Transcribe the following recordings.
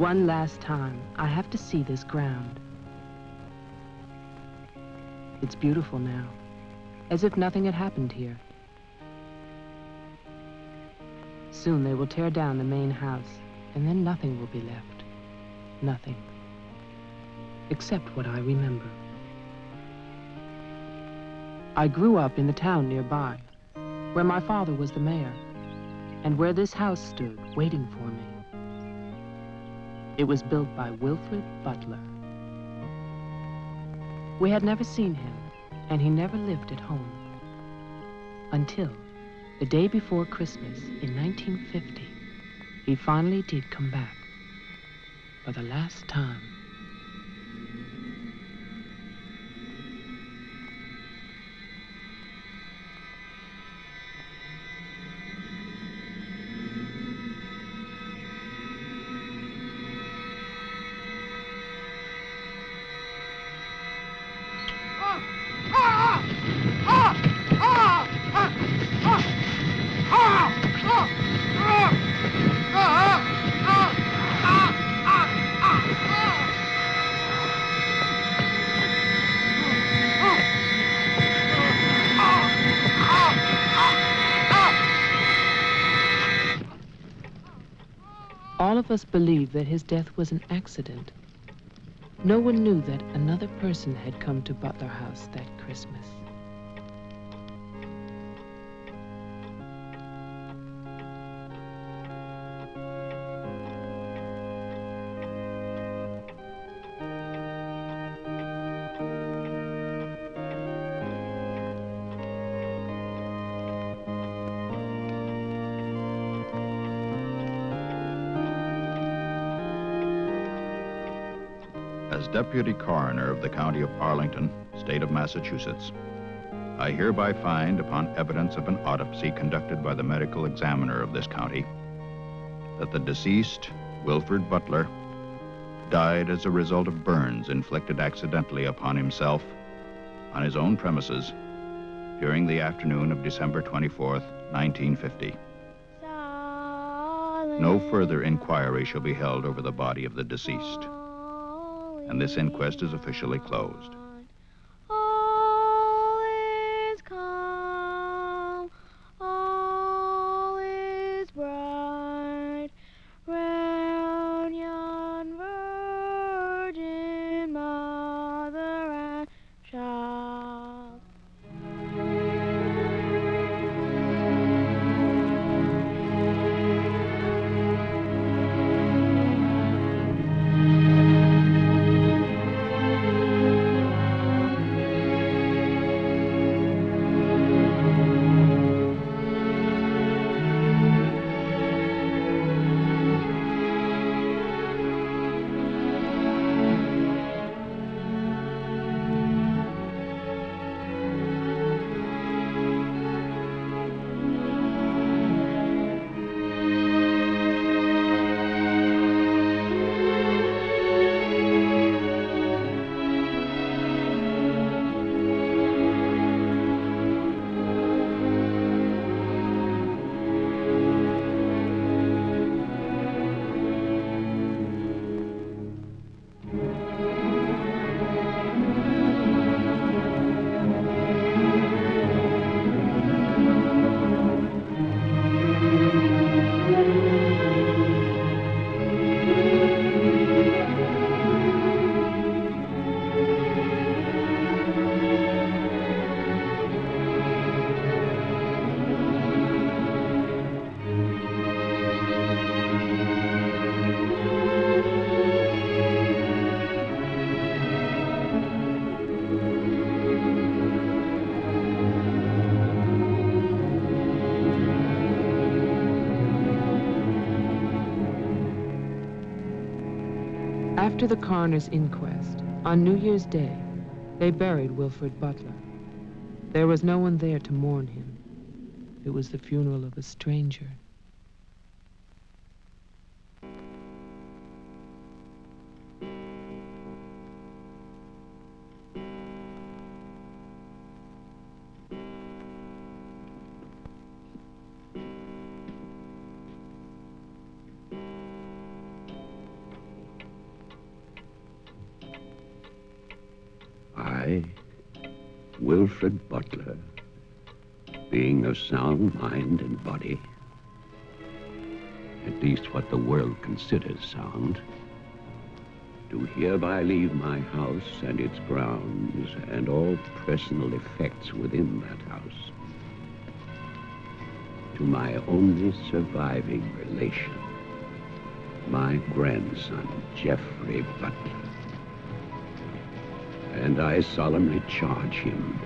One last time, I have to see this ground. It's beautiful now, as if nothing had happened here. Soon they will tear down the main house, and then nothing will be left. Nothing. Except what I remember. I grew up in the town nearby, where my father was the mayor, and where this house stood, waiting for me. It was built by Wilfred Butler. We had never seen him, and he never lived at home. Until the day before Christmas in 1950, he finally did come back. For the last time. All of us believed that his death was an accident. No one knew that another person had come to Butler House that Christmas. As Deputy Coroner of the County of Arlington, State of Massachusetts, I hereby find, upon evidence of an autopsy conducted by the medical examiner of this county, that the deceased, Wilfred Butler, died as a result of burns inflicted accidentally upon himself on his own premises during the afternoon of December 24th, 1950. No further inquiry shall be held over the body of the deceased, and this inquest is officially closed. All is calm, all is bright, round yon virgin mother and child. After the coroner's inquest, on New Year's Day, they buried Wilfred Butler. There was no one there to mourn him. It was the funeral of a stranger. I, Wilfred Butler, being of sound mind and body, at least what the world considers sound, do hereby leave my house and its grounds and all personal effects within that house to my only surviving relation, my grandson, Geoffrey Butler. And I solemnly charge him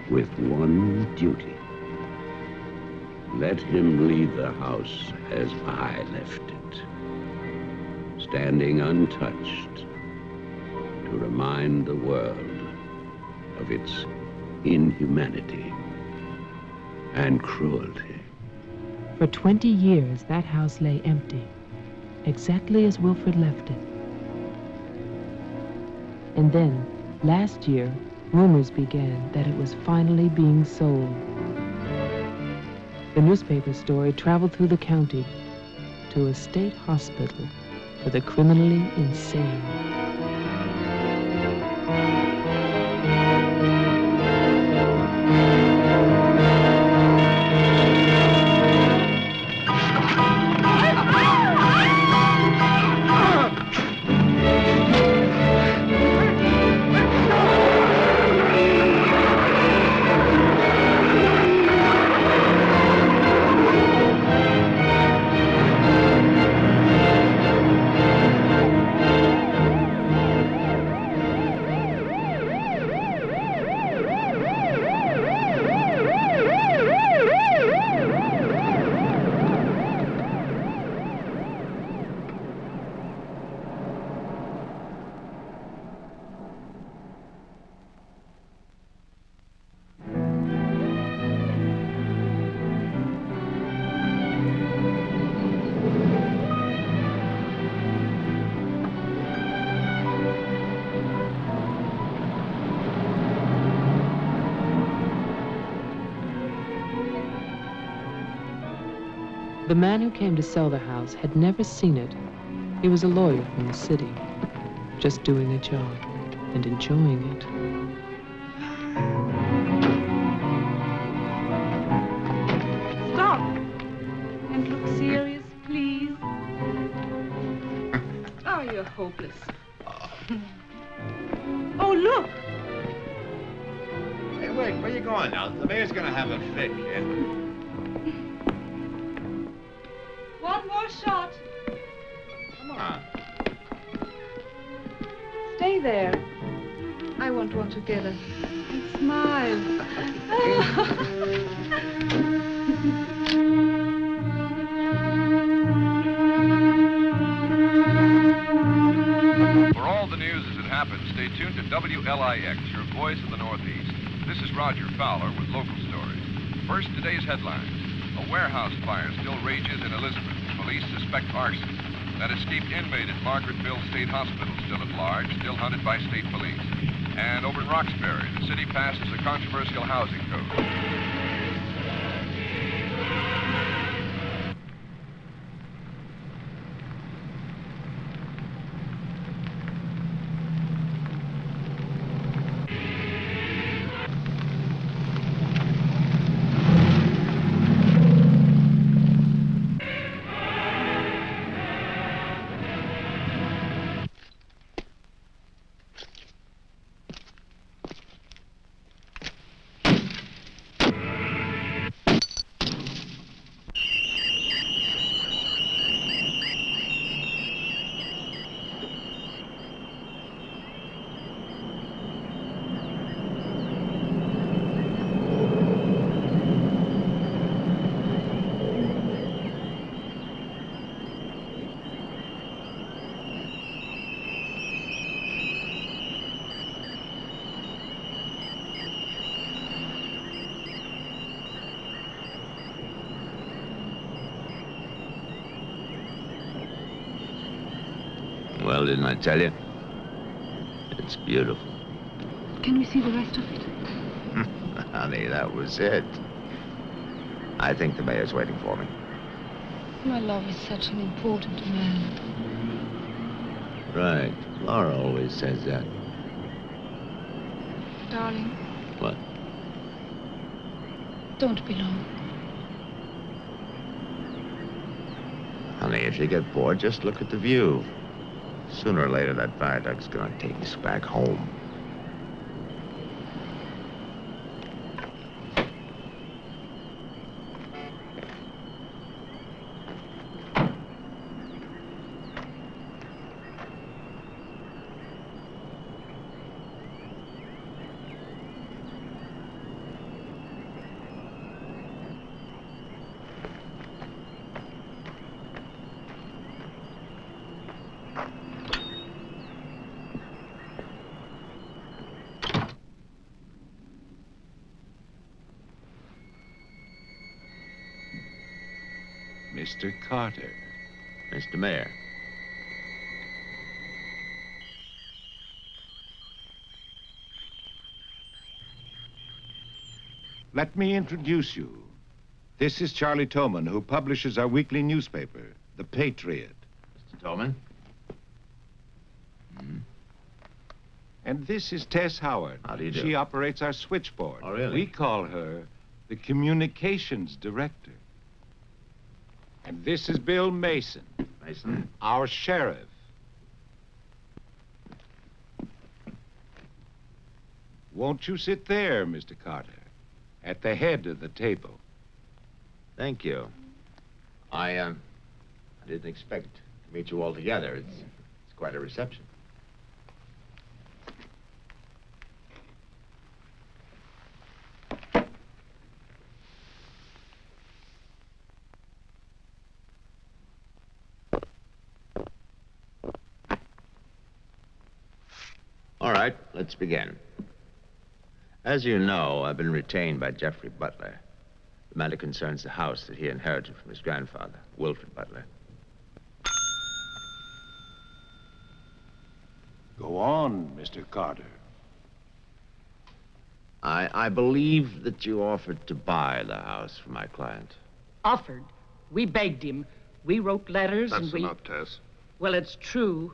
with one duty. Let him leave the house as I left it, standing untouched to remind the world of its inhumanity and cruelty. For 20 years, that house lay empty, exactly as Wilfred left it. And then, last year, rumors began that it was finally being sold. The newspaper story traveled through the county to a state hospital for the criminally insane. The man who came to sell the house had never seen it. He was a lawyer from the city, just doing a job and enjoying it. Stop and look serious, please. Oh, you're hopeless. Oh, look. Hey, wait, where you going now? The mayor's gonna have a fit, kid. One more shot. Come on. Stay there. I want one together. And smile. For all the news as it happens, stay tuned to WLIX, your voice of the Northeast. This is Roger Fowler with local stories. First, today's headlines. A warehouse fire still rages in Elizabeth. Police suspect arson. That escaped inmate at Margaretville State Hospital still at large, still hunted by state police. And over in Roxbury, the city passes a controversial housing code. Well, didn't I tell you? It's beautiful. Can we see the rest of it? Honey, that was it. I think the mayor's waiting for me. My love is such an important man. Right. Laura always says that. darling. What? Don't be long. Honey, if you get bored, just look at the view. Sooner or later, that viaduct's gonna take us back home. Mr. Carter. Mr. Mayor. Let me introduce you. This is Charlie Toman, who publishes our weekly newspaper, The Patriot. Mr. Tolman. And this is Tess Howard. How do you do? She operates our switchboard. Oh, really? We call her the communications director. And this is Bill Mason, Mason. our sheriff. Won't you sit there, Mr. Carter, at the head of the table? Thank you. I didn't expect to meet you all together. It's quite a reception. All right, let's begin. As you know, I've been retained by Jeffrey Butler. The matter concerns the house that he inherited from his grandfather, Wilfred Butler. Go on, Mr. Carter. I believe that you offered to buy the house for my client. Offered. We begged him. We wrote letters That's and we... enough, Tess. Well, it's true.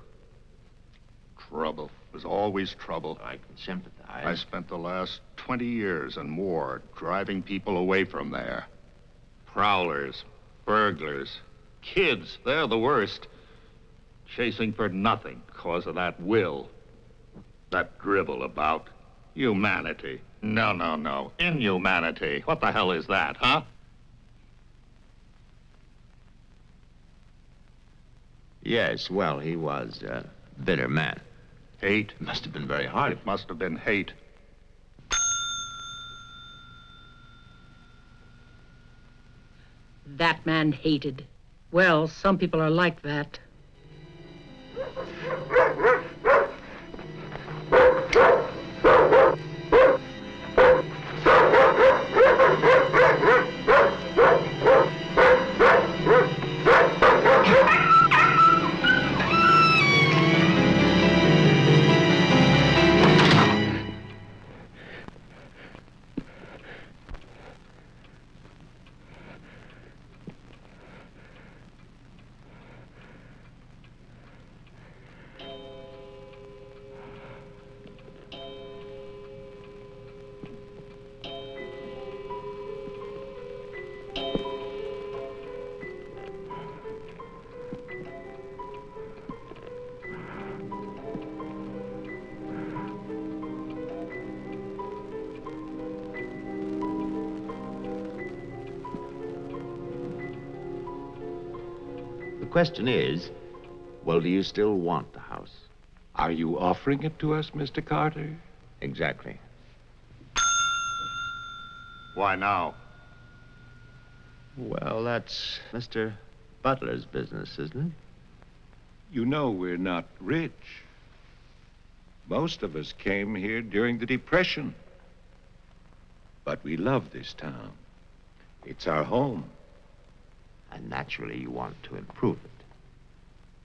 Trouble. There's always trouble. I can sympathize. I spent the last 20 years and more driving people away from there. Prowlers, burglars, kids, they're the worst. Chasing for nothing because of that will. That drivel about humanity. No. Inhumanity. What the hell is that, huh? Yes, well, he was a bitter man. Hate. It must have been very hard. It must have been hate. That man hated. Well, some people are like that. The question is, well, do you still want the house? Are you offering it to us, Mr. Carter? Exactly. Why now? Well, that's Mr. Butler's business, isn't it? You know we're not rich. Most of us came here during the Depression. But we love this town. It's our home. And naturally, you want to improve it.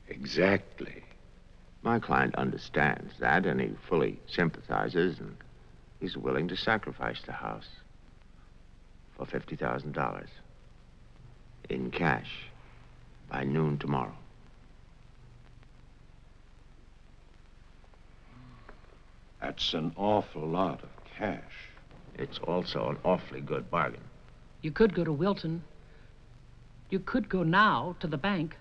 Exactly. My client understands that, and he fully sympathizes, and he's willing to sacrifice the house for $50,000 in cash by noon tomorrow. That's an awful lot of cash. It's also an awfully good bargain. You could go to Wilton. You could go now to the bank.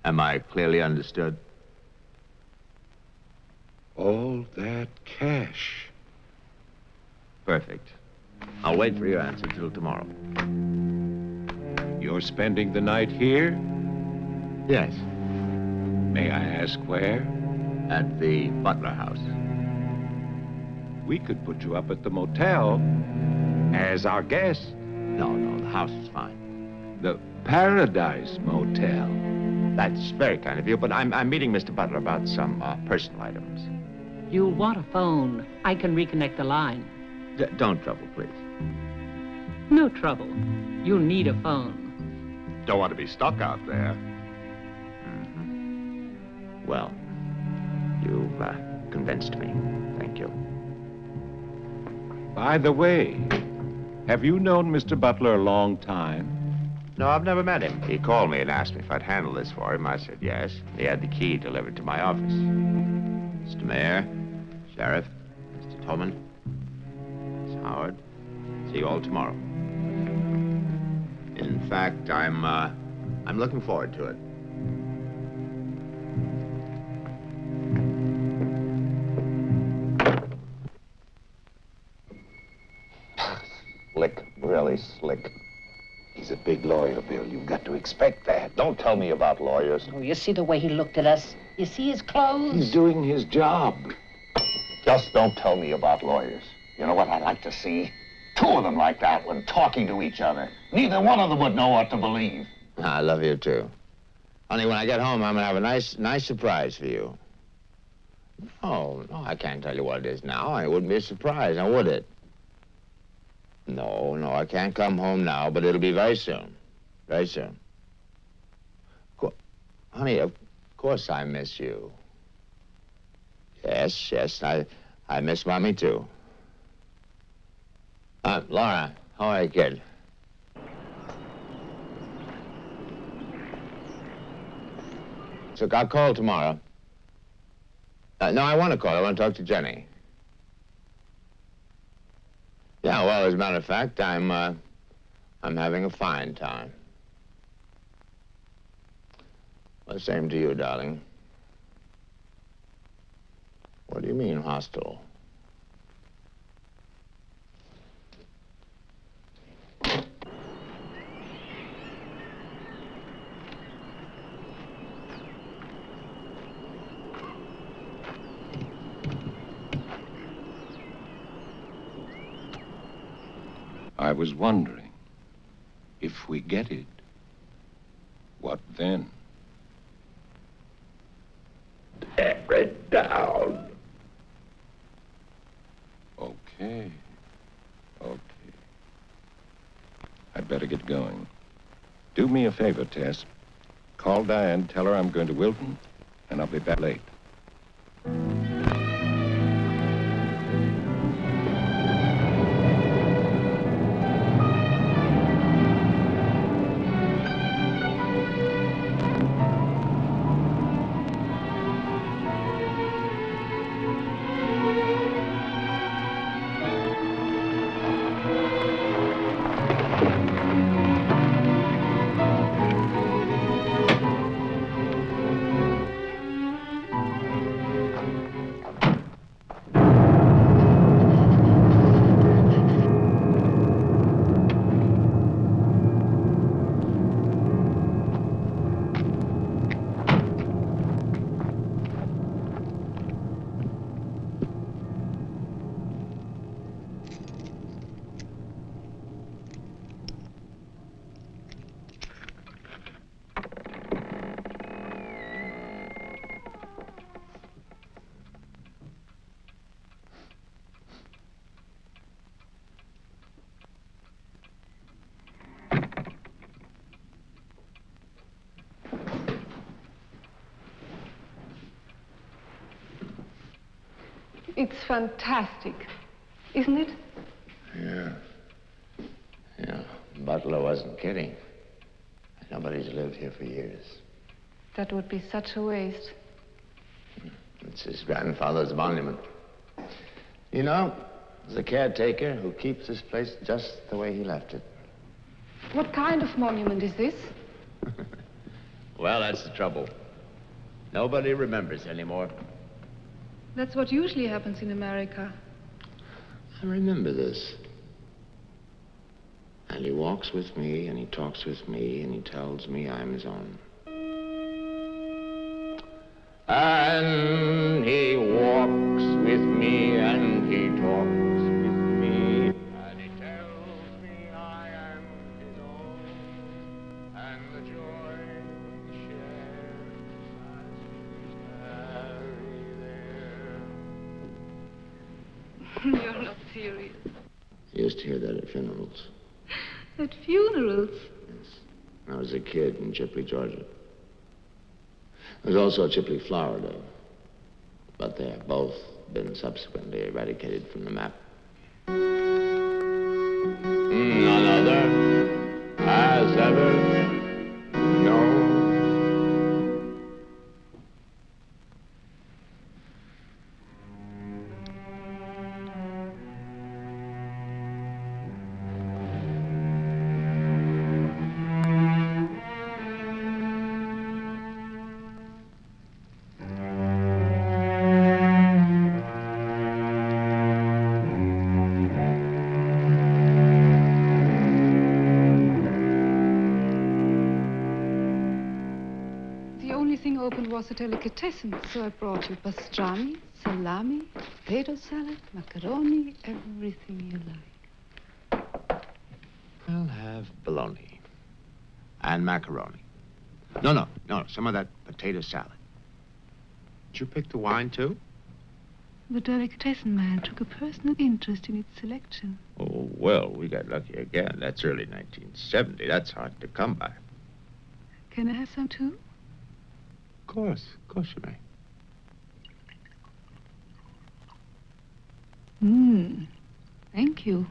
Am I clearly understood? All that cash. Perfect. I'll wait for your answer till tomorrow. You're spending the night here? Yes. May I ask where? At the Butler House. We could put you up at the motel as our guest. No, the house is fine. The Paradise Motel. That's very kind of you, but I'm meeting Mr. Butler about some personal items. You'll want a phone. I can reconnect the line. Don't trouble, please. No trouble. You'll need a phone. Don't want to be stuck out there. Well, you've convinced me. Thank you. By the way, have you known Mr. Butler a long time? No, I've never met him. He called me and asked me if I'd handle this for him. I said yes. He had the key delivered to my office. Mr. Mayor, Sheriff, Mr. Tolman, Miss Howard, see you all tomorrow. In fact, I'm looking forward to it. Slick, really slick. He's a big lawyer, Bill. You've got to expect that. Don't tell me about lawyers. Oh, you see the way he looked at us? You see his clothes? He's doing his job. Just don't tell me about lawyers. You know what I'd like to see? Two of them like that one talking to each other. Neither one of them would know what to believe. I love you, too. Honey, when I get home, I'm gonna have a nice surprise for you. No, I can't tell you what it is now. It wouldn't be a surprise, now would it? No, I can't come home now, but it'll be very soon. Very soon. Honey, of course I miss you. Yes, I miss Mommy, too. Laura, how are you, kid? So I'll call tomorrow. No, I want to call. I want to talk to Jenny. Yeah, well, as a matter of fact, I'm having a fine time. Well, same to you, darling. What do you mean, hostile? I was wondering, if we get it, what then? Tear it down. Okay. I'd better get going. Do me a favor, Tess. Call Diane, tell her I'm going to Wilton, and I'll be back late. It's fantastic, isn't it? Yeah. Butler wasn't kidding. Nobody's lived here for years. That would be such a waste. It's his grandfather's monument. You know, there's a caretaker who keeps this place just the way he left it. What kind of monument is this? Well, that's the trouble. Nobody remembers anymore. That's what usually happens in America. I remember this. And he walks with me, and he talks with me, and he tells me I'm his own. And he walks with me, and he talks with me, and he tells me I am his own, and the joy we share as we tarry there. You're not serious. I used to hear that at funerals. At funerals? Yes. When I was a kid in Chipley, Georgia. There was also Chipley, Florida. But they have both been subsequently eradicated from the map. None other has ever known. Was a delicatessen, so I brought you pastrami, salami, potato salad, macaroni, everything you like. I'll have bologna and macaroni. No, some of that potato salad. Did you pick the wine, too? The delicatessen man took a personal interest in its selection. Oh, well, we got lucky again. That's early 1970. That's hard to come by. Can I have some, too? Of course you may. Thank you.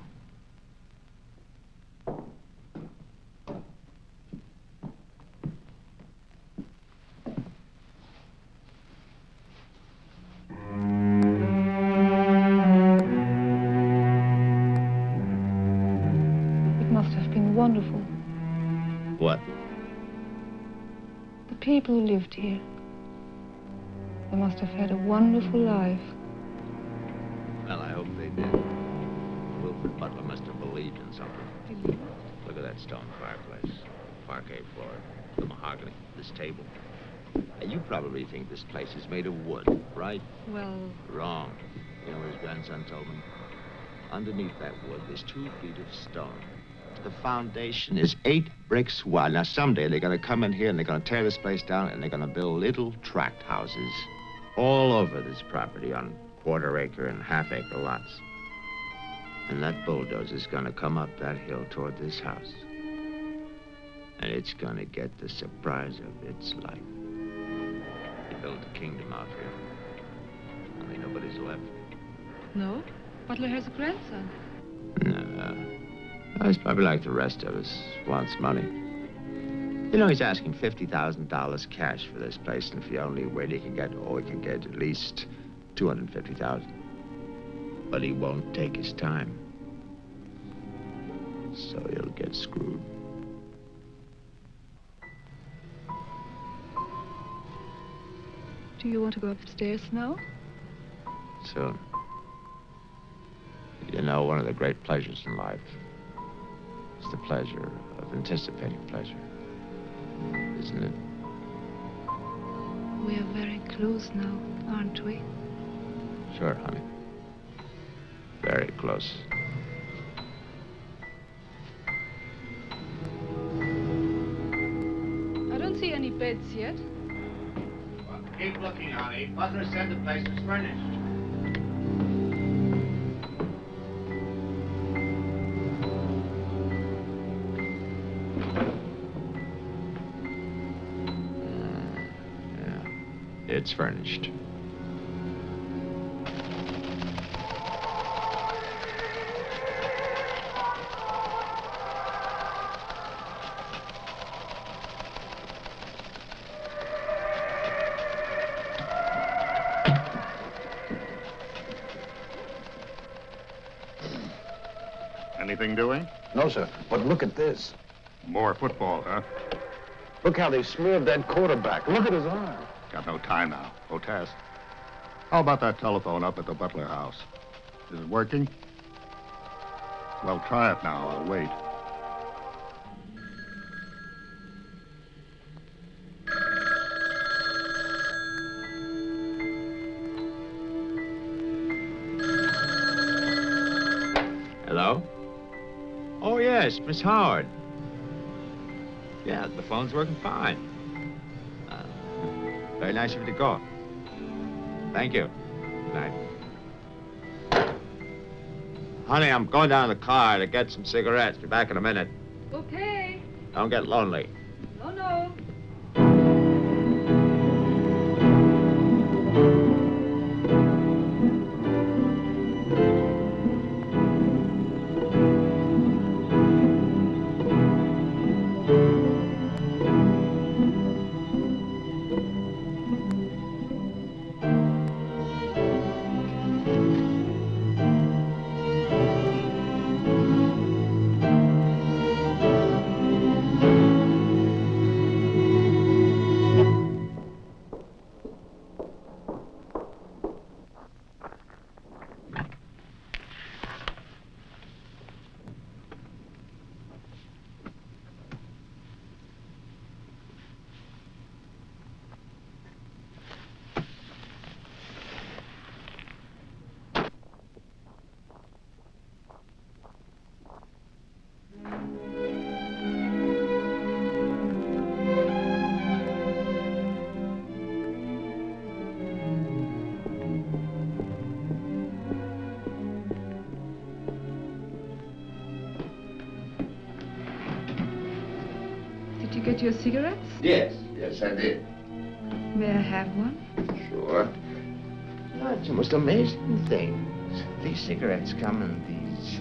It must have been wonderful. What? The people who lived here. They must have had a wonderful life. Well, I hope they did. Wilfred Butler must have believed in something. Believe? Look at that stone fireplace, parquet floor, the mahogany, this table. And you probably think this place is made of wood, right? Well... Wrong. You know what his grandson told me? Underneath that wood, there's 2 feet of stone. The foundation is 8 bricks wide. Now, someday they're going to come in here and they're going to tear this place down and they're going to build little tract houses all over this property on quarter-acre and half-acre lots. And that bulldozer's going to come up that hill toward this house. And it's going to get the surprise of its life. They built a kingdom out here. Only nobody's left. No? Butler has a grandson. No. He's probably like the rest of us, wants money. You know, he's asking $50,000 cash for this place, and if he only wait, he can get at least $250,000. But he won't take his time. So he'll get screwed. Do you want to go upstairs now? Soon. You know, one of the great pleasures in life is the pleasure of anticipating pleasure, isn't it? We are very close now, aren't we? Sure, honey. Very close. I don't see any beds yet. Well, keep looking, honey. Butler said the place was furnished. It's furnished. Anything doing? No, sir. But look at this. More football, huh? Look how they smeared that quarterback. Look at his arm. Got no time now. Go test. How about that telephone up at the Butler house? Is it working? Well, try it now. I'll wait. Hello? Oh, yes, Miss Howard. Yeah, the phone's working fine. Very nice of you to call. Thank you. Good night. Honey, I'm going down to the car to get some cigarettes. Be back in a minute. Okay. Don't get lonely. No, no. Did you get your cigarettes? Yes, I did. May I have one? Sure. No, it's the most amazing things. These cigarettes come in these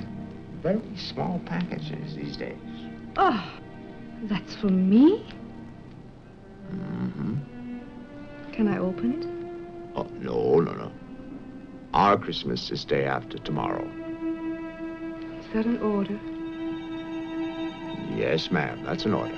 very small packages these days. Oh, that's for me? Mm-hmm. Can I open it? Oh, no. Our Christmas is day after tomorrow. Is that an order? Yes, ma'am, that's an order.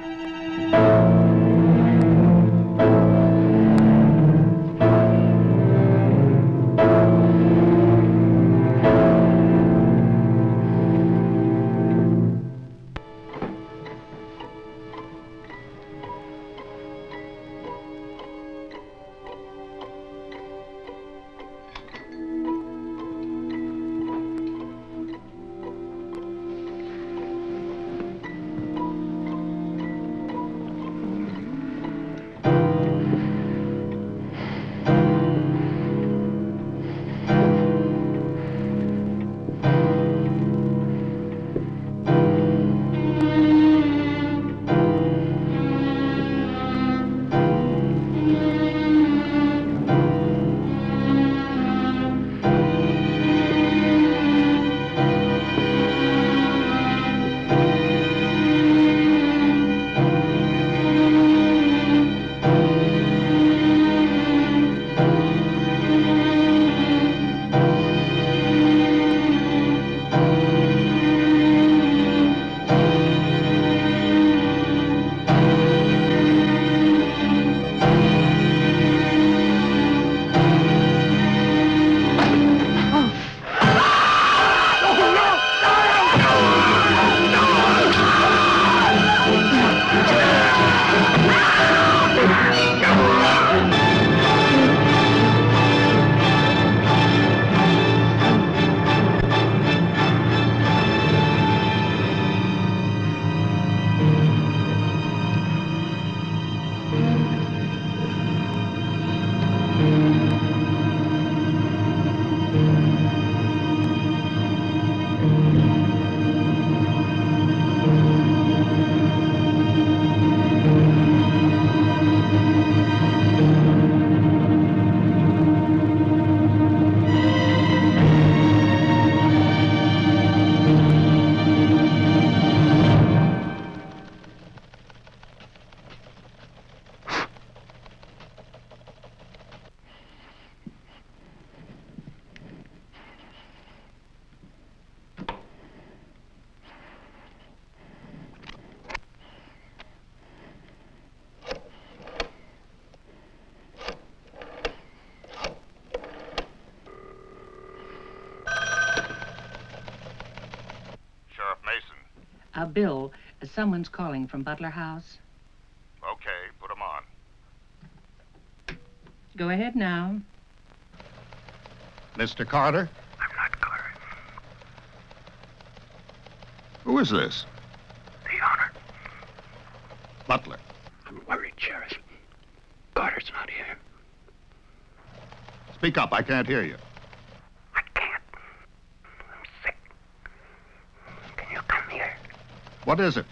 Bill, someone's calling from Butler House. Okay, put him on. Go ahead now. Mr. Carter? I'm not Carter. Who is this? The owner. Butler. I'm worried, Sheriff. Carter's not here. Speak up, I can't hear you. I can't. I'm sick. Can you come here? What is it?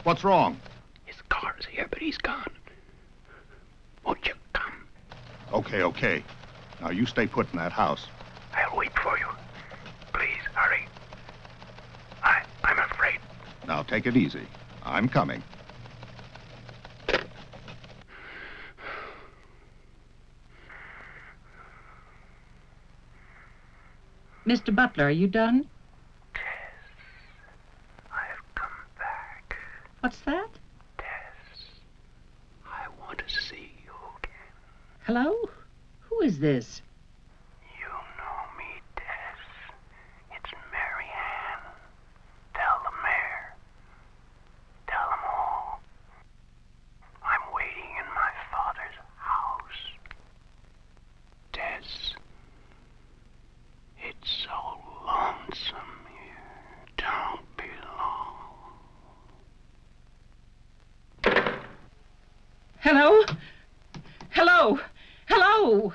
What's wrong? His car's here, but he's gone. Won't you come? Okay. Now you stay put in that house. I'll wait for you. Please, hurry. I'm afraid. Now take it easy. I'm coming. Mr. Butler, are you done? Tess, I've come back. What's that? Tess, I want to see you again. Hello? Who is this? You know me, Tess. It's Mary Ann. Tell the mayor. Tell them all. I'm waiting in my father's house. Tess, it's so lonesome here. Don't be long. Hello? Hello? Hello?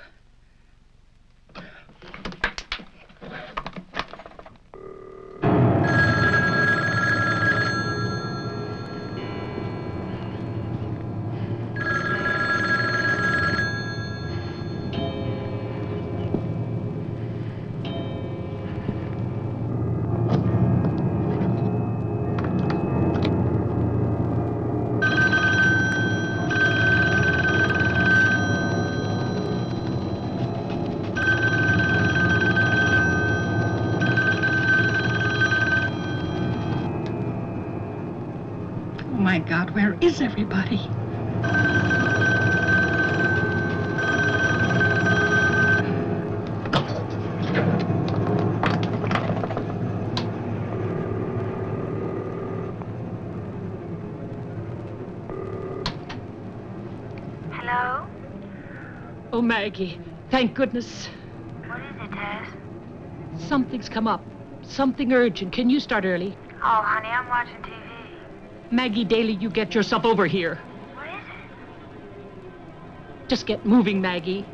Oh my God, where is everybody? Hello? Oh, Maggie, thank goodness. What is it, Tess? Something's come up. Something urgent. Can you start early? Oh, honey, I'm watching TV. Maggie Daly, you get yourself over here. What is it? Just get moving, Maggie.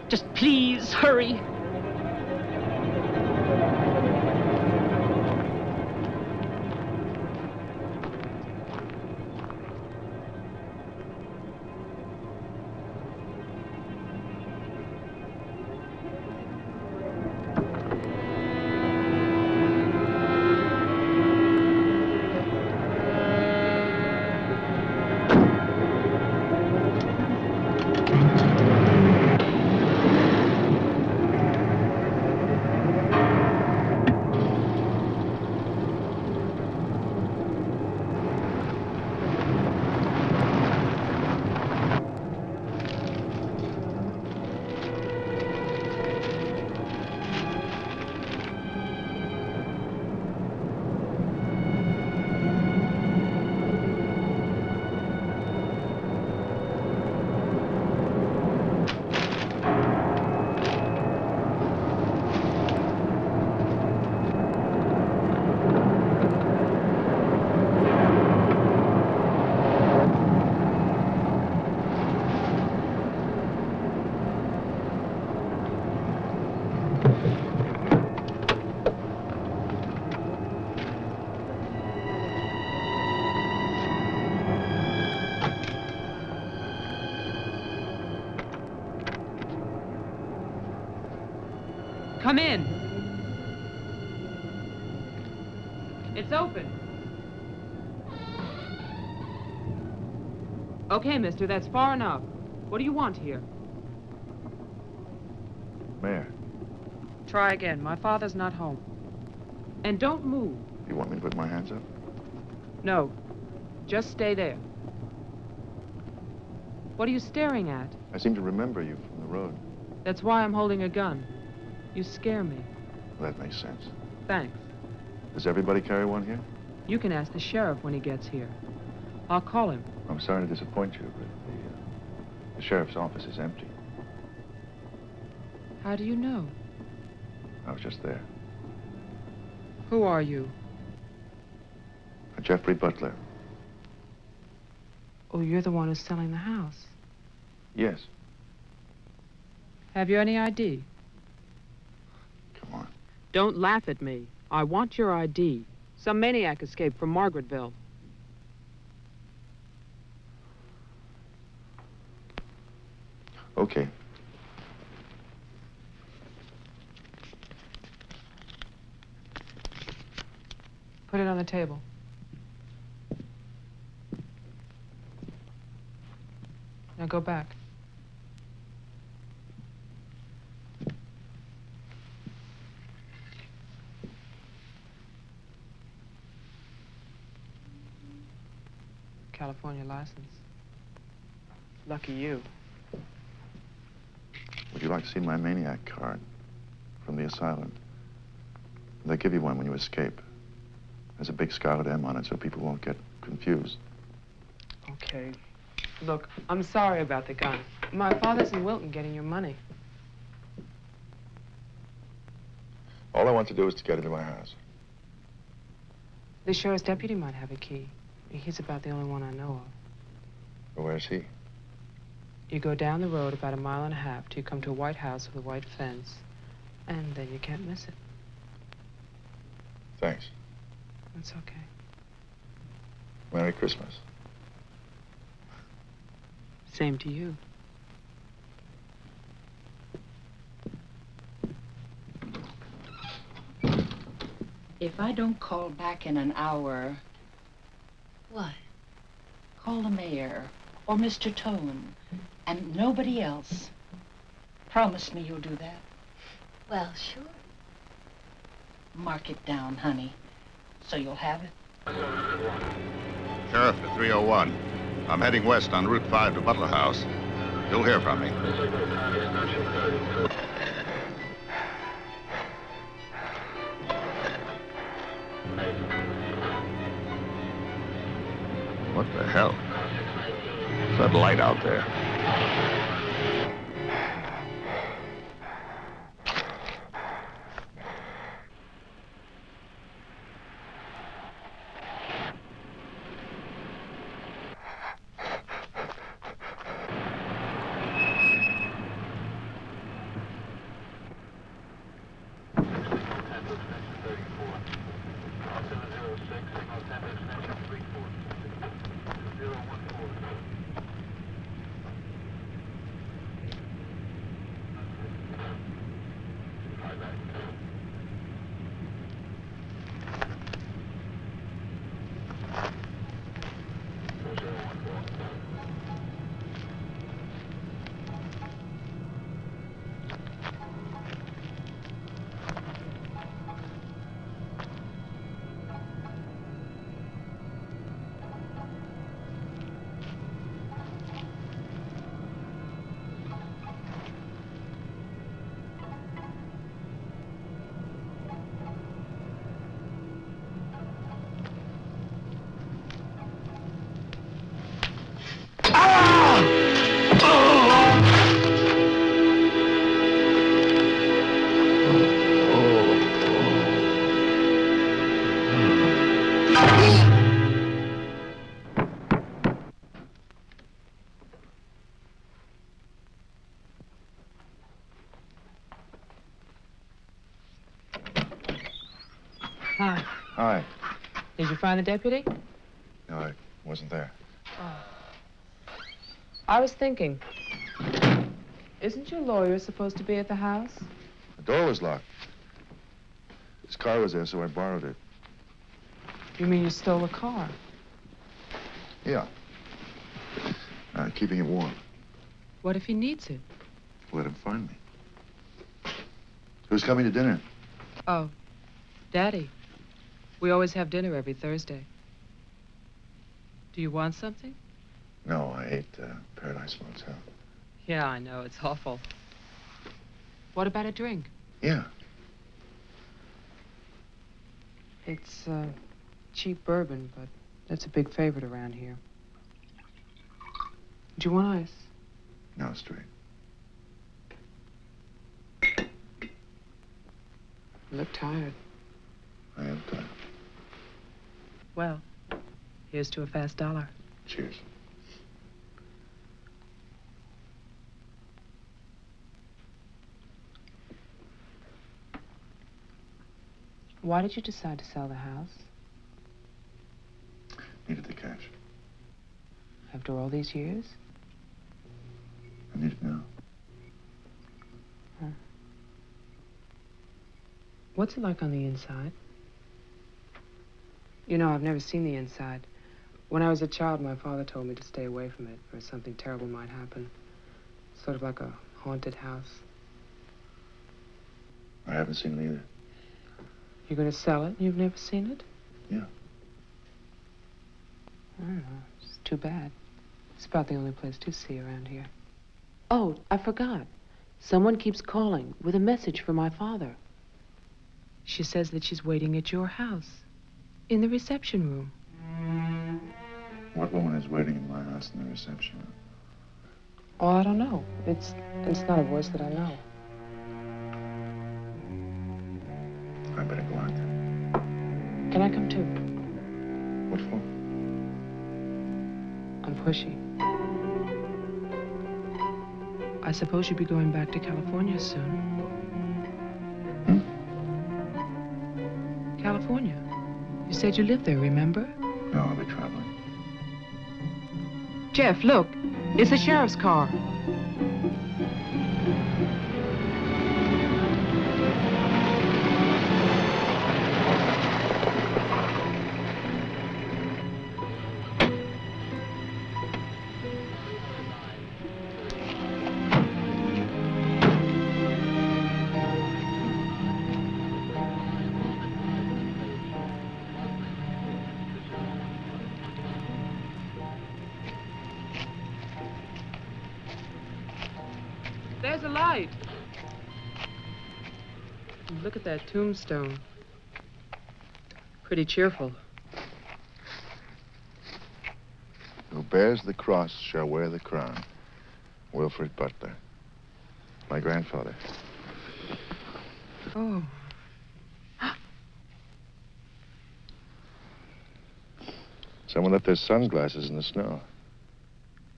Just please hurry. Come in. It's open. Okay, mister, that's far enough. What do you want here? Mayor, Try again. My father's not home. And don't move. you want me to put my hands up? No. Just stay there. What are you staring at? I seem to remember you from the road. That's why I'm holding a gun. You scare me. That makes sense. Thanks. Does everybody carry one here? You can ask the sheriff when he gets here. I'll call him. I'm sorry to disappoint you, but the sheriff's office is empty. How do you know? I was just there. Who are you? Jeffrey Butler. Oh, you're the one who's selling the house. Yes. Have you any ID? Come on. Don't laugh at me. I want your ID. Some maniac escaped from Margaretville. Okay. Put it on the table. Now go back. California license. Lucky you. Would you like to see my maniac card from the asylum? They give you one when you escape. There's a big scarlet M on it so people won't get confused. Okay. Look, I'm sorry about the gun. My father's in Wilton getting your money. All I want to do is to get into my house. The sheriff's deputy might have a key. He's about the only one I know of. Well, where's he? You go down the road about 1.5 miles till you come to a white house with a white fence, and then you can't miss it. Thanks. That's okay. Merry Christmas. Same to you. If I don't call back in an hour... What? Call the mayor or Mr. Tone and nobody else. Promise me you'll do that. Well, sure. Mark it down, honey, so you'll have it. Sheriff to 301. I'm heading west on Route 5 to Butler House. You'll hear from me. What the hell? What's that light out there? Hi. Hi. Did you find the deputy? No, I wasn't there. Oh. I was thinking, isn't your lawyer supposed to be at the house? The door was locked. His car was there, so I borrowed it. You mean you stole a car? Yeah. Keeping it warm. What if he needs it? Let him find me. Who's coming to dinner? Oh, Daddy. We always have dinner every Thursday. Do you want something? No, I ate Paradise Motel. Yeah, I know. It's awful. What about a drink? Yeah. It's cheap bourbon, but that's a big favorite around here. Do you want ice? No, straight. You look tired. I am tired. Well, here's to a fast dollar. Cheers. Why did you decide to sell the house? Needed the cash. After all these years? I need it now. Huh. What's it like on the inside? You know, I've never seen the inside. When I was a child, my father told me to stay away from it, or something terrible might happen. Sort of like a haunted house. I haven't seen it either. You're going to sell it? You've never seen it? Yeah. I don't know. It's too bad. It's about the only place to see around here. Oh, I forgot. Someone keeps calling with a message for my father. She says that she's waiting at your house, in the reception room. What woman is waiting in my house in the reception room? Oh, I don't know. It's not a voice that I know. I better go out there. Can I come too? What for? I'm pushy. I suppose you'll be going back to California soon. California? You said you lived there, remember? No, I'll be traveling. Jeff, look. It's the sheriff's car. There's a light. Look at that tombstone. Pretty cheerful. Who bears the cross shall wear the crown. Wilfred Butler. My grandfather. Oh. Someone left their sunglasses in the snow.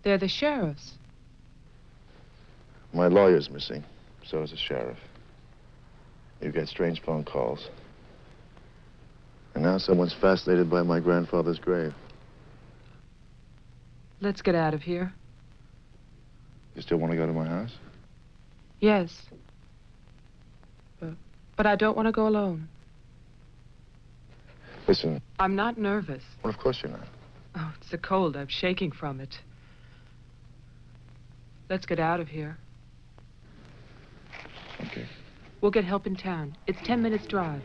They're the sheriff's. My lawyer's missing. So is the sheriff. You get strange phone calls. And now someone's fascinated by my grandfather's grave. Let's get out of here. You still want to go to my house? Yes. But I don't want to go alone. Listen. I'm not nervous. Well, of course you're not. Oh, it's the cold. I'm shaking from it. Let's get out of here. Okay. We'll get help in town. It's 10 minutes drive.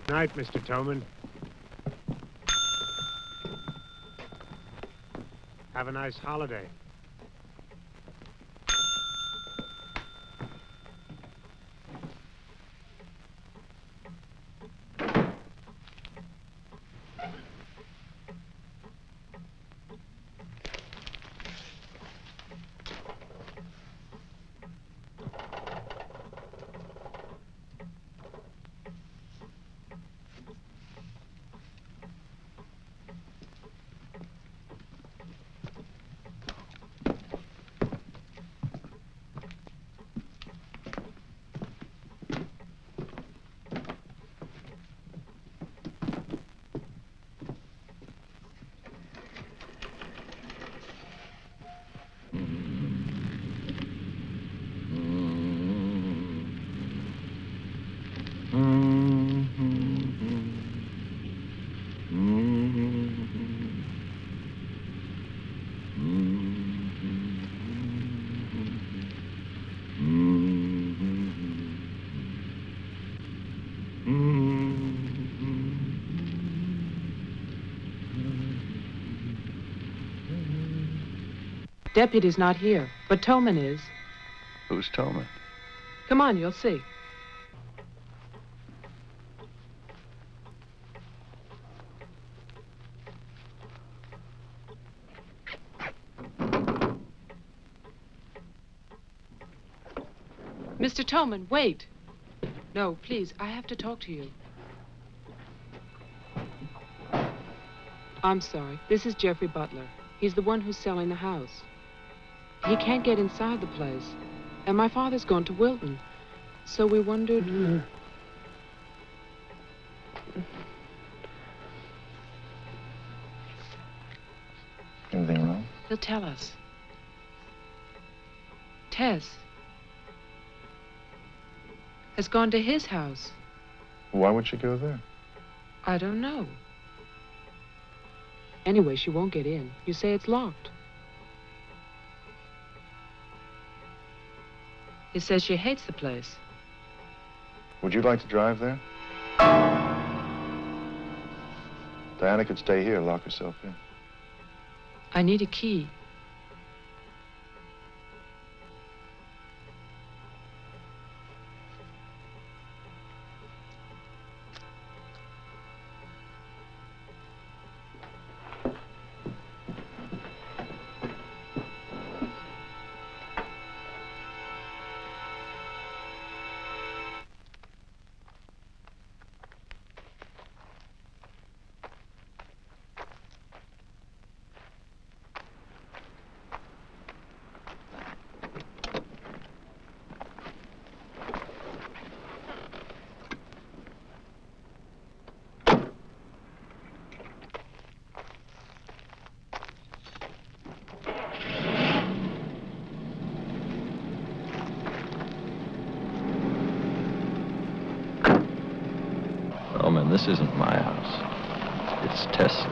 Night, Mr. Toman. Have a nice holiday. Deputy's not here, but Toman is. Who's Toman? Come on, you'll see. Mr. Toman, wait. No, please, I have to talk to you. I'm sorry. This is Jeffrey Butler. He's the one who's selling the house. He can't get inside the place. And my father's gone to Wilton. So we wondered... Anything wrong? He'll tell us. Tess has gone to his house. Why would she go there? I don't know. Anyway, she won't get in. You say it's locked. He says she hates the place. Would you like to drive there? Diana could stay here, lock herself in. I need a key. Oh, man, this isn't my house. It's Tess's.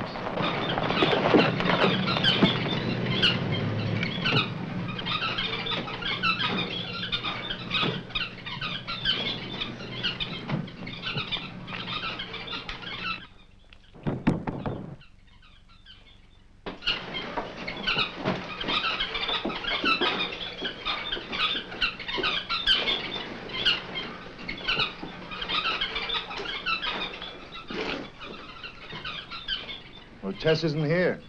Well, Tess isn't here.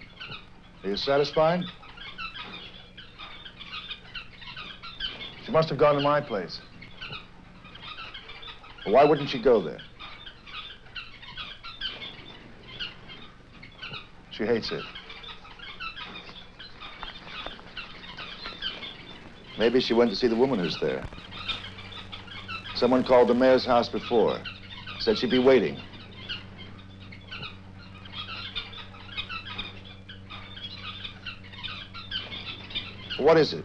Are you satisfied? She must have gone to my place. Well, why wouldn't she go there? She hates it. Maybe she went to see the woman who's there. Someone called the mayor's house before. Said she'd be waiting. What is it?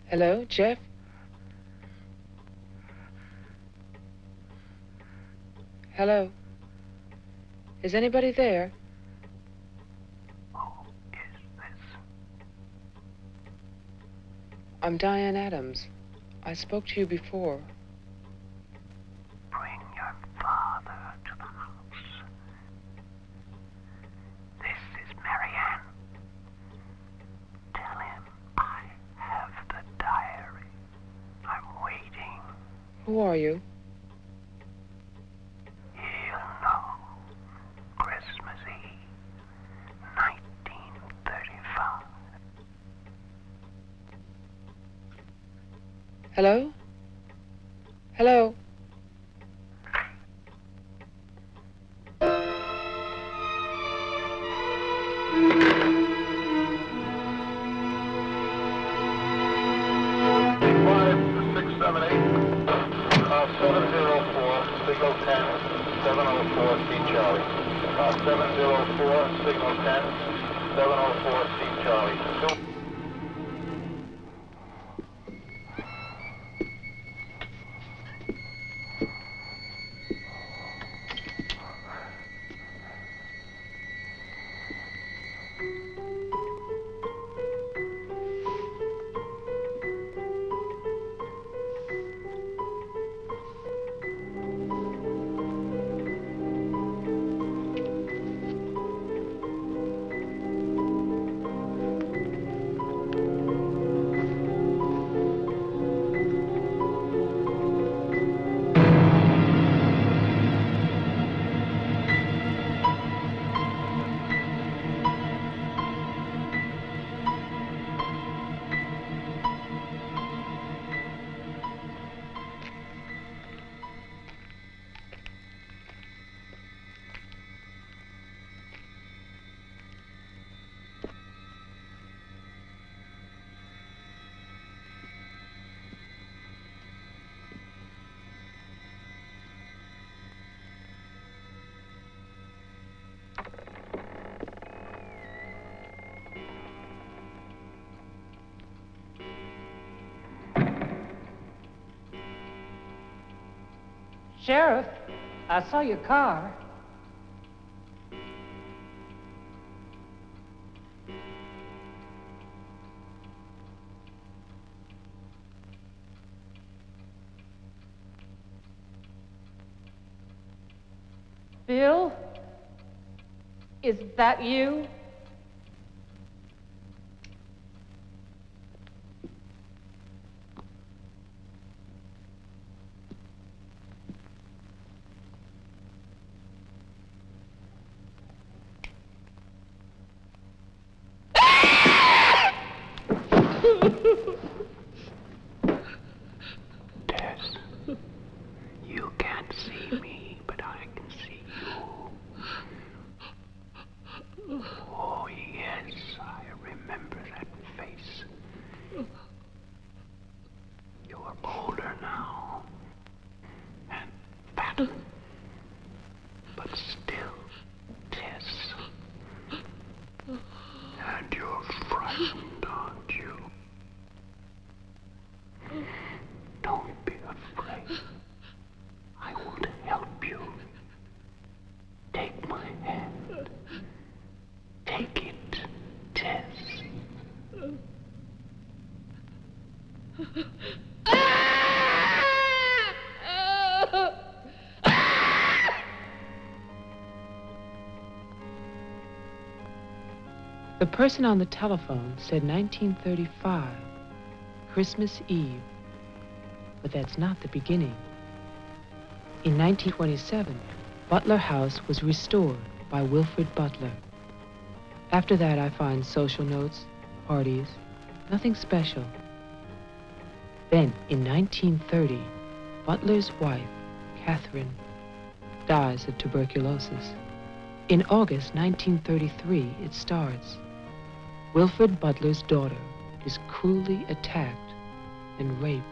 Hello, Jeff? Hello? Is anybody there? Who is this? I'm Diane Adams. I spoke to you before. Bring your father to the house. This is Marianne. Tell him I have the diary. I'm waiting. Who are you? He'll know. Christmas Eve, 1935. Hello? Hello? Be quiet. The 704, signal 10, 704, C Charlie. 704, signal 10, 704, C Charlie. Sheriff, I saw your car. Bill? Is that you? Tess, you can't see me, but I can see you. Oh, yes, I remember that face. You're older now, and fatter, but still, Tess. And you're frightened, aren't you? Don't be afraid. I want to help you. Take my hand. Take it, Tess. The person on the telephone said 1935, Christmas Eve. But that's not the beginning. In 1927, Butler House was restored by Wilfred Butler. After that, I find social notes, parties, nothing special. Then, in 1930, Butler's wife, Catherine, dies of tuberculosis. In August 1933, it starts. Wilfred Butler's daughter is cruelly attacked and raped.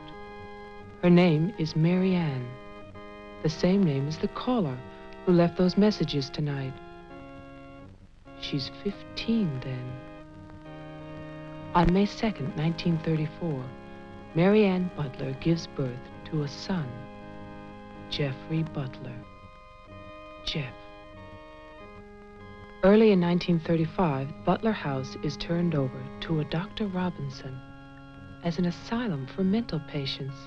Her name is Mary Ann, the same name as the caller who left those messages tonight. She's 15 then. On May 2nd, 1934, Mary Ann Butler gives birth to a son, Jeffrey Butler. Jeff. Early in 1935, Butler House is turned over to a Dr. Robinson as an asylum for mental patients.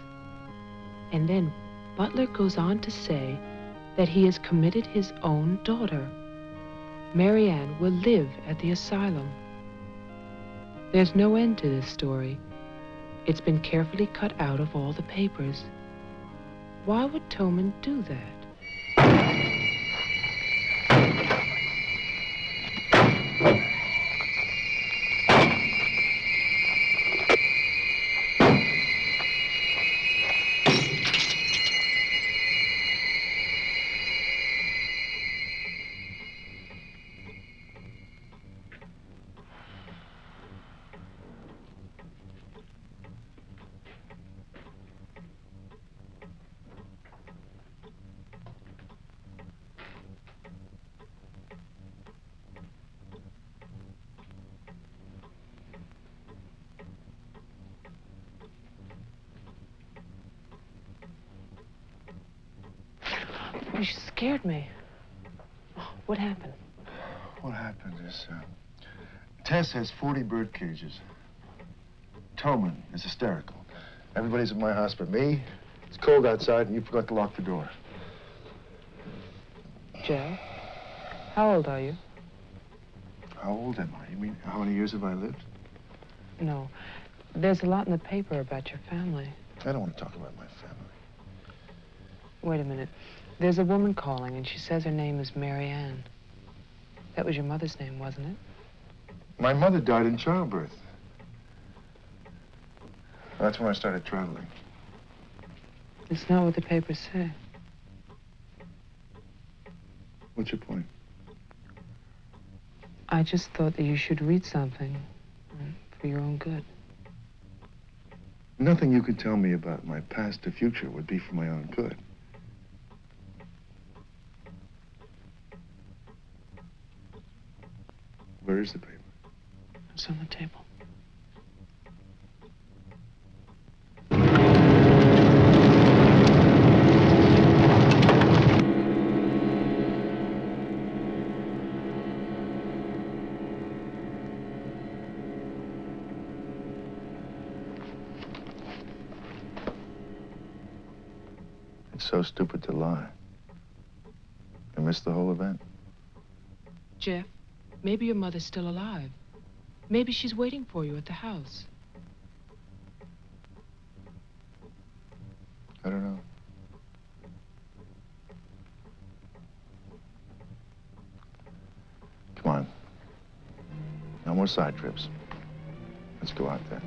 And then Butler goes on to say that he has committed his own daughter. Mary Ann will live at the asylum. There's no end to this story. It's been carefully cut out of all the papers. Why would Toman do that? scared me. Oh, what happened? What happened is, Tess has 40 bird cages. Toman is hysterical. Everybody's at my house but me. It's cold outside and you forgot to lock the door. Joe, how old are you? How old am I? You mean, how many years have I lived? No. There's a lot in the paper about your family. I don't want to talk about my family. Wait a minute. There's a woman calling, and she says her name is Mary Ann. That was your mother's name, wasn't it? My mother died in childbirth. That's when I started traveling. It's not what the papers say. What's your point? I just thought that you should read something for your own good. Nothing you could tell me about my past or future would be for my own good. Where is the paper? It's on the table. It's so stupid to lie. I missed the whole event. Jeff, maybe your mother's still alive. Maybe she's waiting for you at the house. I don't know. Come on. No more side trips. Let's go out there.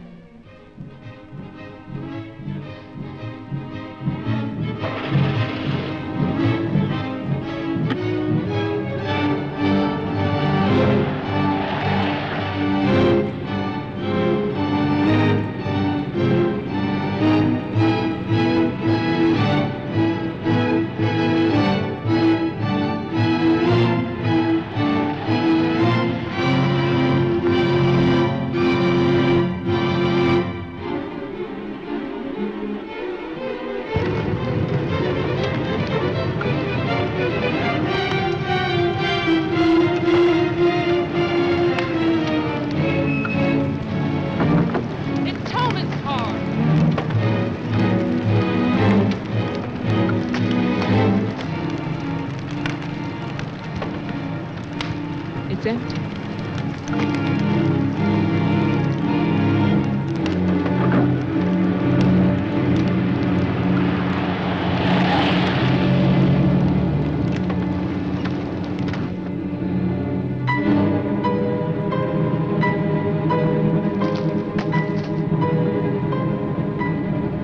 It's empty.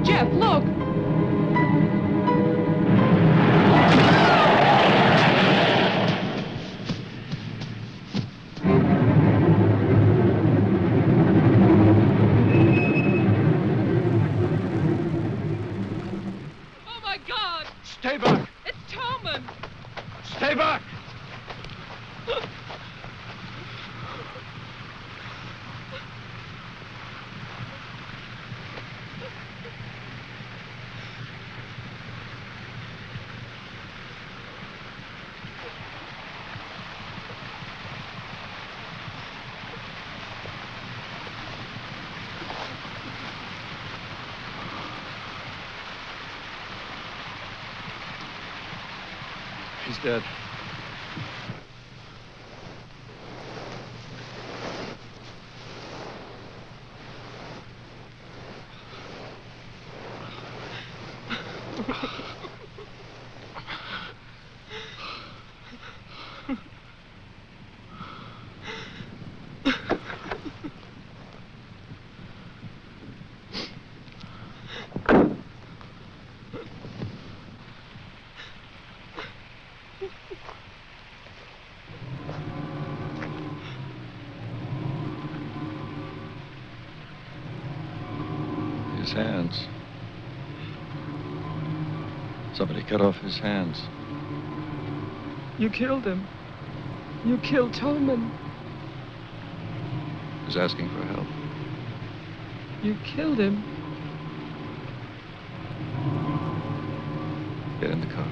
Jeff, look! Stay back! It's Toman! Stay back! He's dead. His hands. Somebody cut off his hands. You killed him. You killed Toman. He's asking for help. You killed him. Get in the car.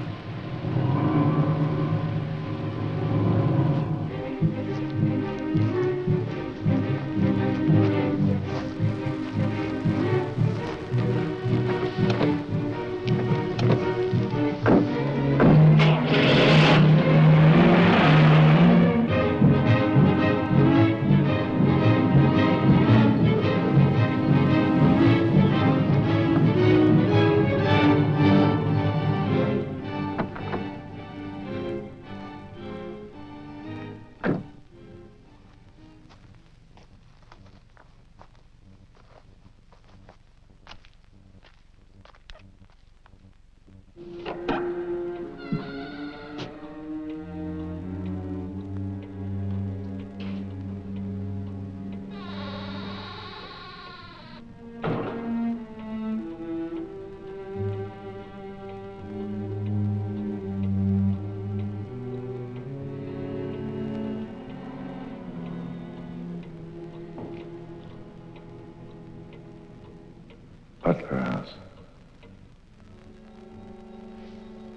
Butler House.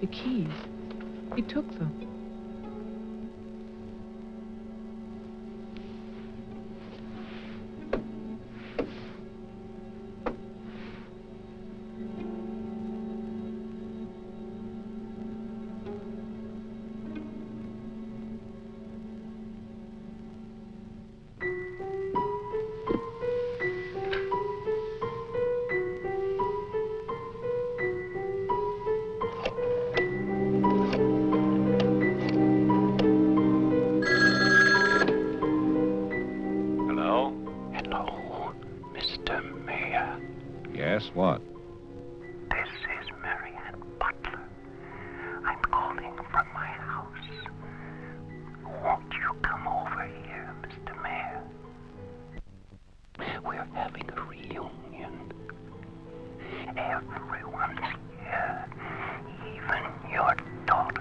The keys. He took them. Yes, what? This is Marianne Butler. I'm calling from my house. Won't you come over here, Mr. Mayor? We're having a reunion. Everyone's here, even your daughter.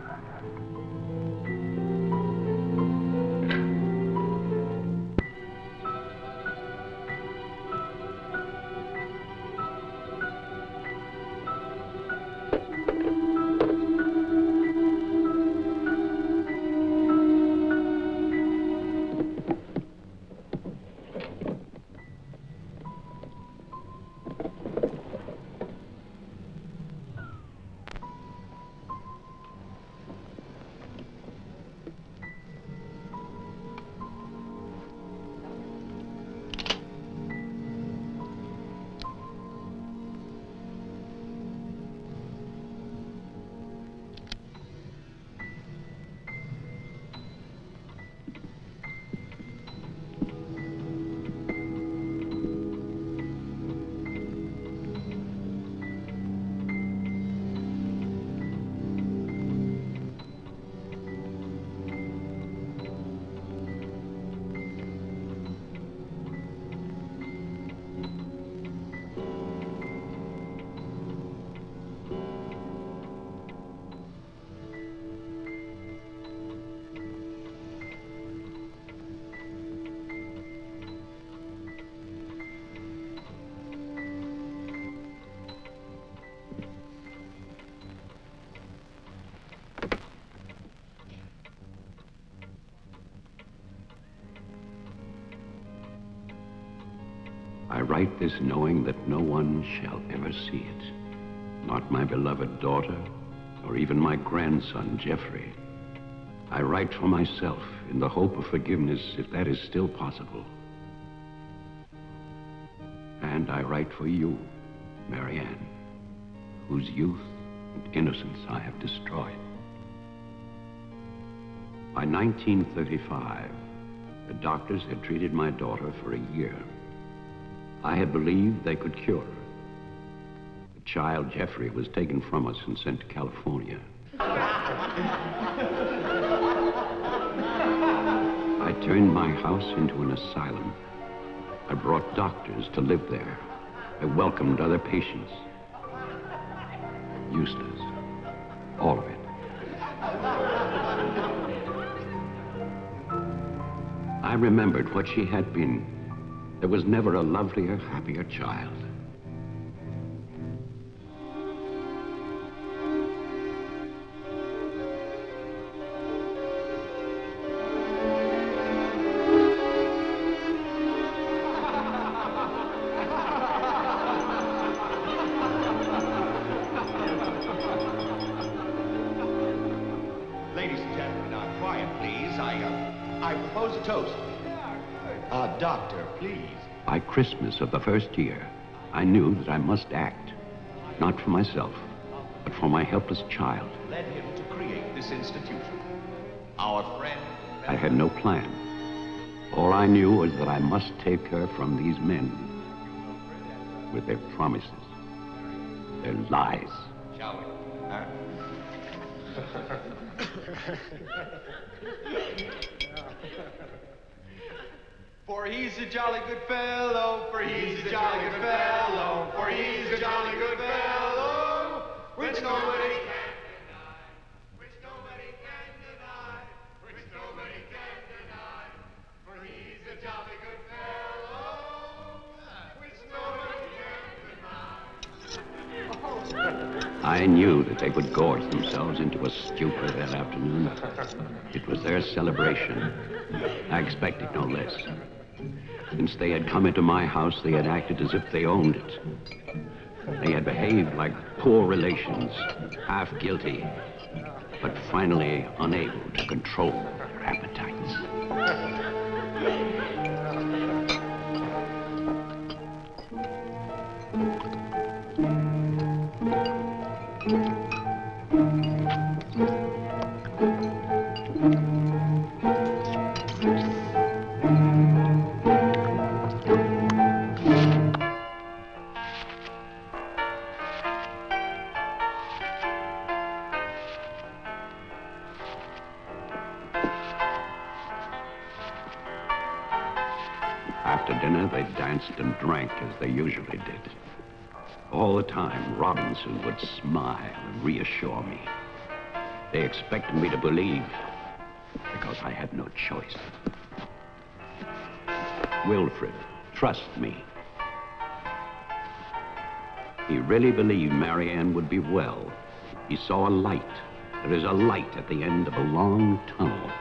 I write this knowing that no one shall ever see it. Not my beloved daughter, or even my grandson, Jeffrey. I write for myself in the hope of forgiveness, if that is still possible. And I write for you, Marianne, whose youth and innocence I have destroyed. By 1935, the doctors had treated my daughter for a year. I had believed they could cure her. The child, Jeffrey, was taken from us and sent to California. I turned my house into an asylum. I brought doctors to live there. I welcomed other patients. Useless. All of it. I remembered what she had been. There was never a lovelier, happier child. Ladies and gentlemen, now quiet, please. I propose a toast. Doctor, please. By Christmas of the first year, I knew that I must act, not for myself, but for my helpless child. Led him to create this institution. Our friend... I had no plan. All I knew was that I must take her from these men with their promises, their lies. Shall we? For he's a jolly good fellow, for he's a jolly good fellow, for he's a jolly good fellow, which nobody can deny, which nobody can deny, which nobody can deny, for he's a jolly good fellow, which nobody can deny. I knew that they would gorge themselves into a stupor that afternoon. It was their celebration. I expected no less. Since they had come into my house, they had acted as if they owned it. They had behaved like poor relations, half guilty, but finally unable to control their appetites. After dinner, they danced and drank as they usually did. All the time, Robinson would smile and reassure me. They expected me to believe, because I had no choice. Wilfred, trust me. He really believed Marianne would be well. He saw a light. There is a light at the end of a long tunnel.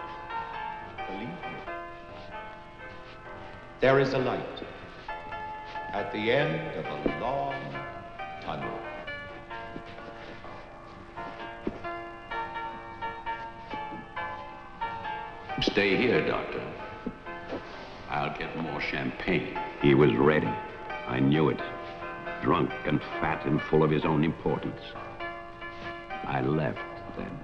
Believe me. There is a light at the end of a long tunnel. Stay here, Doctor. I'll get more champagne. He was ready. I knew it. Drunk and fat and full of his own importance. I left then.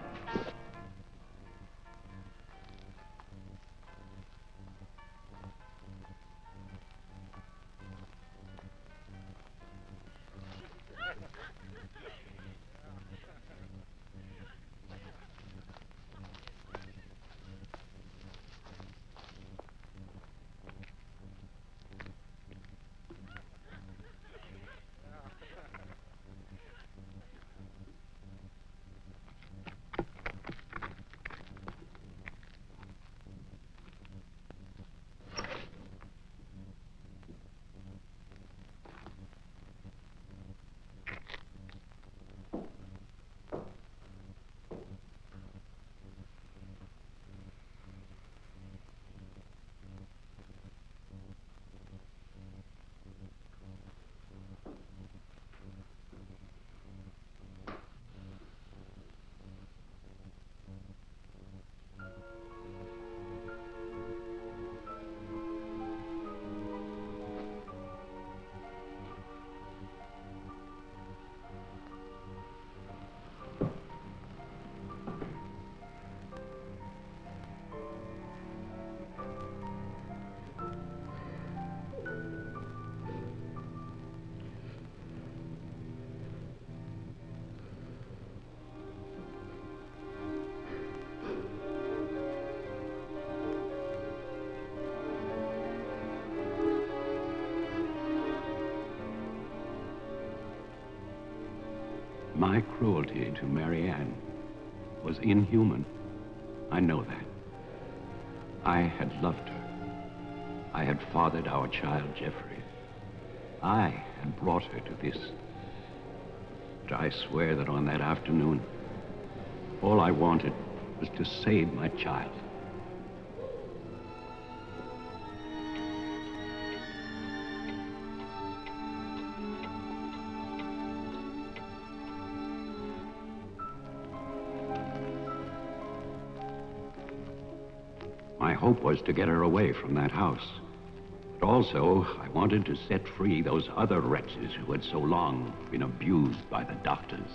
My cruelty to Marianne was inhuman. I know that. I had loved her. I had fathered our child, Jeffrey. I had brought her to this. But I swear that on that afternoon, all I wanted was to save my child. My hope was to get her away from that house. But also, I wanted to set free those other wretches who had so long been abused by the doctors.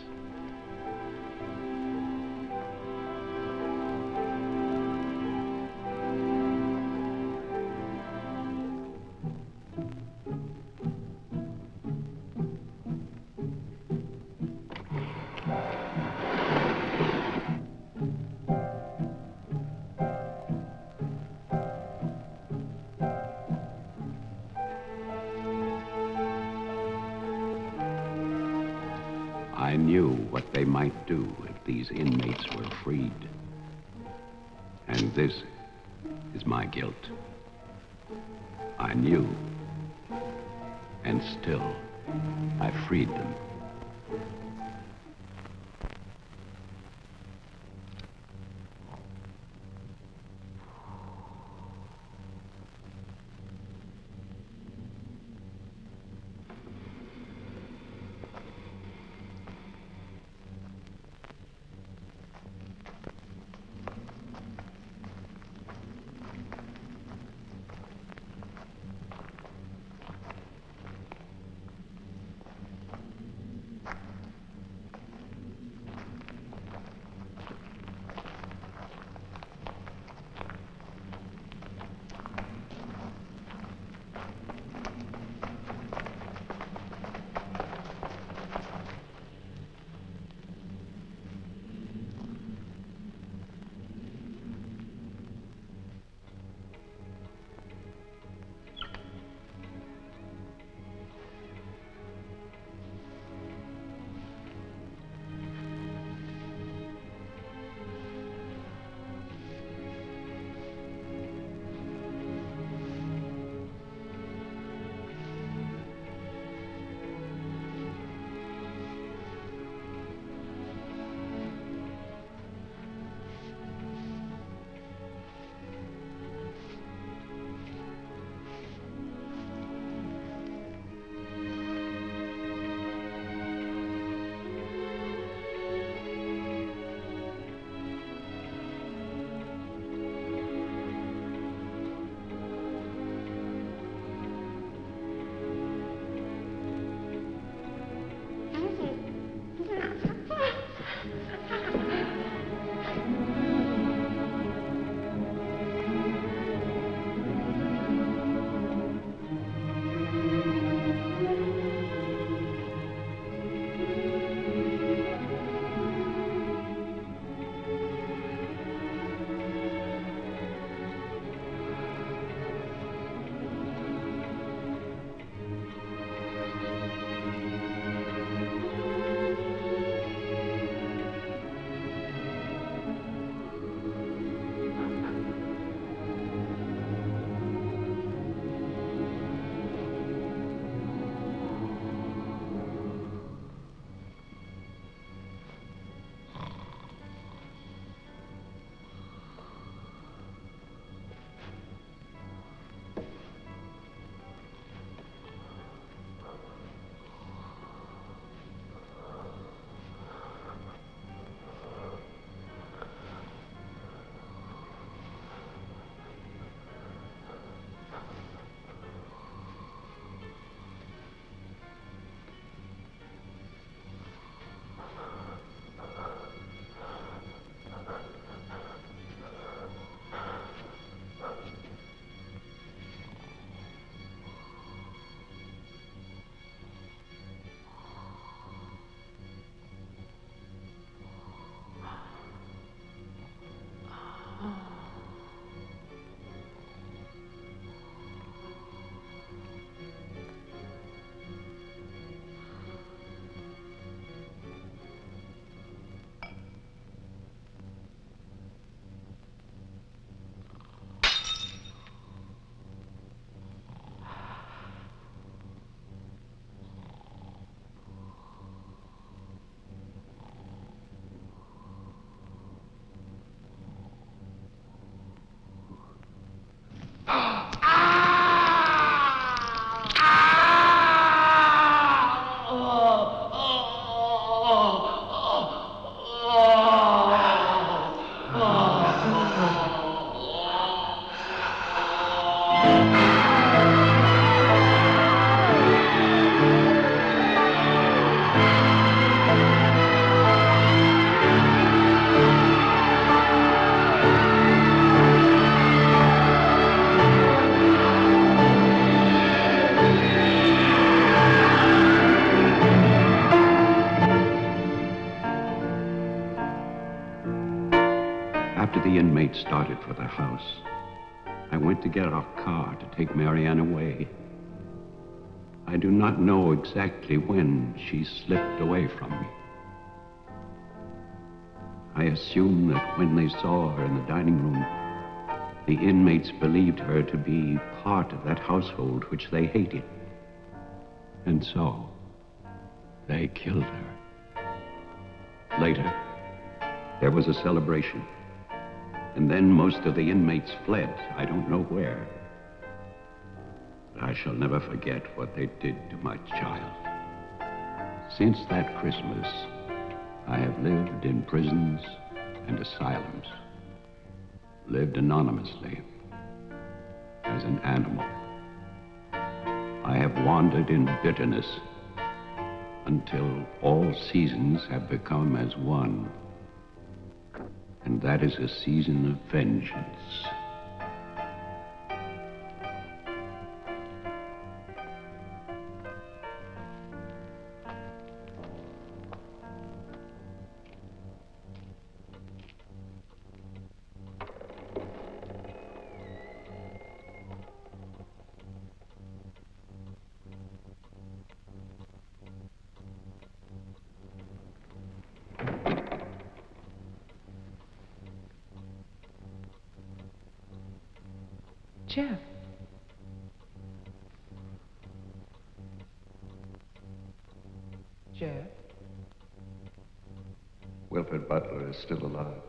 I knew what they might do if these inmates were freed. And this is my guilt. I knew, and still I freed them. the inmates started for the house, I went to get our car to take Marianne away. I do not know exactly when she slipped away from me. I assume that when they saw her in the dining room, the inmates believed her to be part of that household which they hated. And so, they killed her. Later, there was a celebration. And then most of the inmates fled. I don't know where. But I shall never forget what they did to my child. Since that Christmas, I have lived in prisons and asylums. Lived anonymously, as an animal. I have wandered in bitterness until all seasons have become as one. And that is a season of vengeance. Jeff. Jeff. Wilfred Butler is still alive.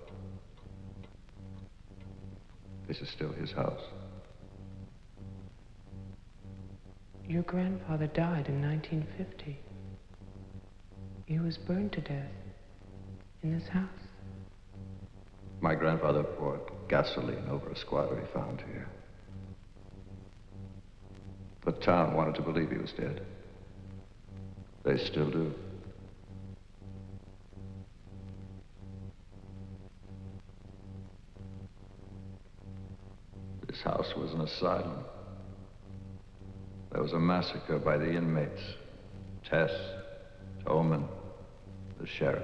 This is still his house. Your grandfather died in 1950. He was burned to death in this house. My grandfather poured gasoline over a squatter he found here. The town wanted to believe he was dead. They still do. This house was an asylum. There was a massacre by the inmates. Tess, Toman, the sheriff.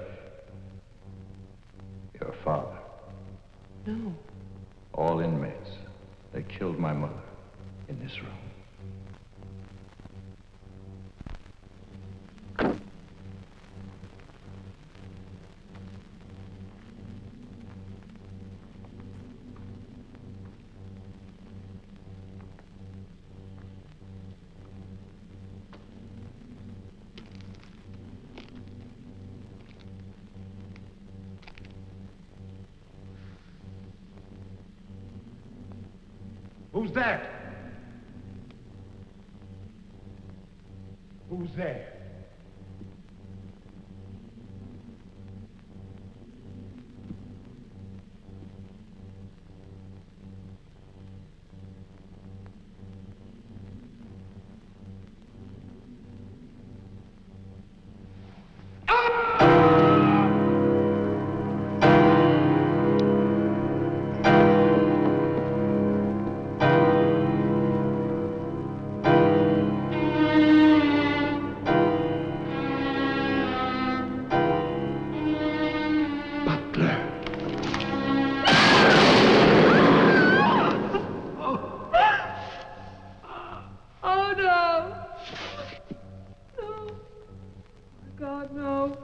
Your father. No. All inmates. They killed my mother in this room. Who's that? Who's there? Oh, no. No. God, no.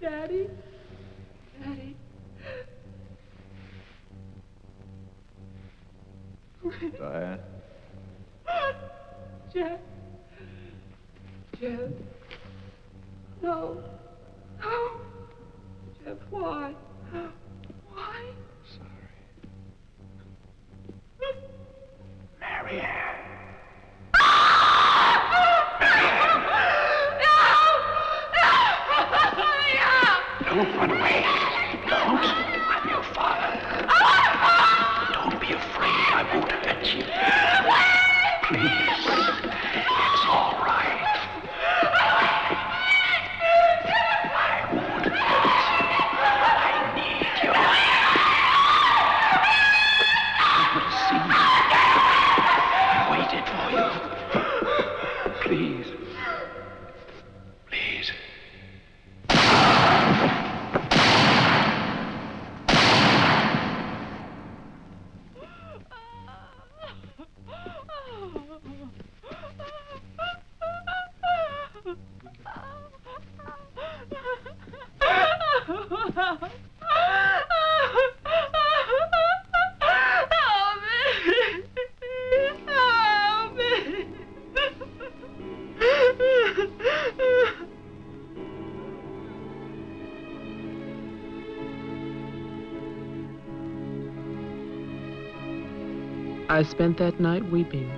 Daddy? Daddy? Diane? Jeff? Jeff? No. No. Jeff, why? Why? Marianne. Don't run away. Don't. I'm your father. Don't be afraid. I won't hurt you. Please. It's all right. I won't hurt you. I I spent that night weeping.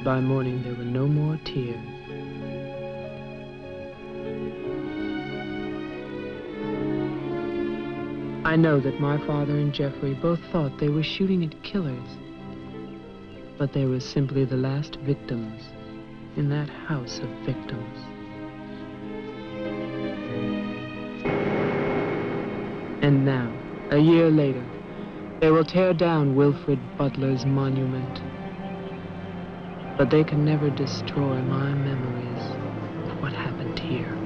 By morning, there were no more tears. I know that my father and Jeffrey both thought they were shooting at killers, but they were simply the last victims in that house of victims. And now, a year later, they will tear down Wilfred Butler's monument. But they can never destroy my memories of what happened here.